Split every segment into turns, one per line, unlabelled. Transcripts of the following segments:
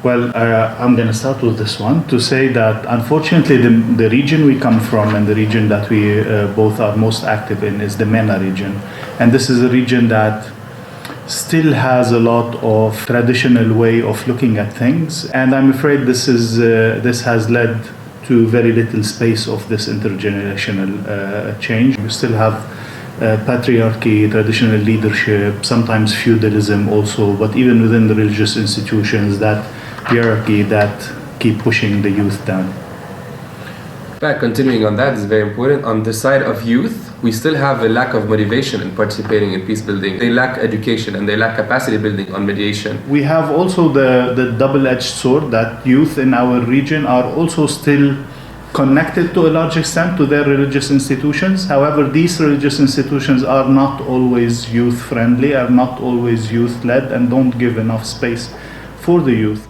Well, I'm going to start with this one to say that unfortunately the region we come from and the region that we both are most active in is the MENA region. And this is a region that still has a lot of traditional way of looking at things. And I'm afraid this has led to very little space of this intergenerational change. We still have patriarchy, traditional leadership, sometimes feudalism also, but even within the religious institutions, that hierarchy that keep pushing the youth down.
But continuing on that is very important. On the side of youth, we still have a lack of motivation in participating in peace building. They lack education and they lack capacity building on mediation.
We have also the double-edged sword that youth in our region are also still connected to a large extent to their religious institutions. However, these religious institutions are not always youth-friendly, are not always youth-led, and don't give enough space for the youth.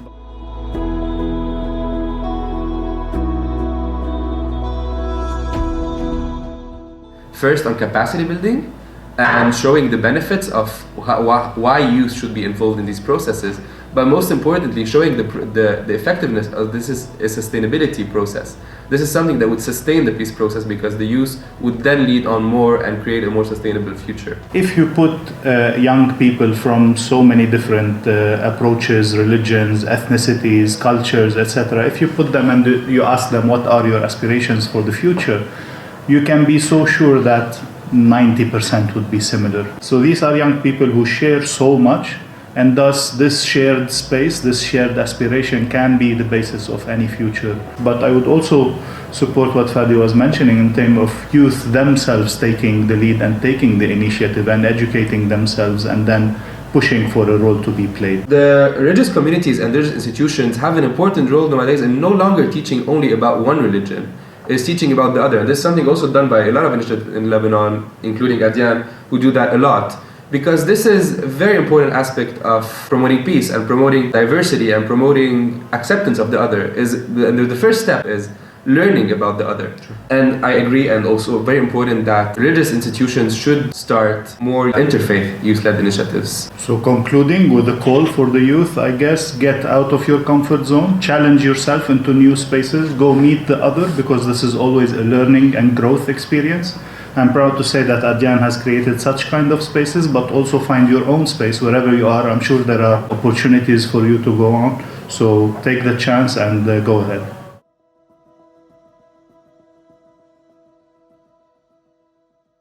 First on capacity building and showing the benefits of why youth should be involved in these processes, but most importantly showing the effectiveness of this is a sustainability process. This is something that would sustain the peace process because the youth would then lead on more and create a more sustainable future.
If you put young people from so many different approaches, religions, ethnicities, cultures, etc., if you put them and you ask them what are your aspirations for the future, you can be so sure that 90% would be similar. So these are young people who share so much, and thus this shared space, this shared aspiration can be the basis of any future. But I would also support what Fadi was mentioning in terms of youth themselves taking the lead and taking the initiative and educating themselves and then pushing for a role to be played.
The religious communities and religious institutions have an important role nowadays in no longer teaching only about one religion. Is teaching about the other. And this is something also done by a lot of initiatives in Lebanon, including Adian, who do that a lot. Because this is a very important aspect of promoting peace and promoting diversity and promoting acceptance of the other. The first step is learning about the other. Sure. And I agree, and also very important that religious institutions should start more interfaith youth-led initiatives.
So concluding with a call for the youth, I guess, get out of your comfort zone, challenge yourself into new spaces, go meet the other, because this is always a learning and growth experience. I'm proud to say that Adian has created such kind of spaces, but also find your own space wherever you are. I'm sure there are opportunities for you to go on. So take the chance and go ahead.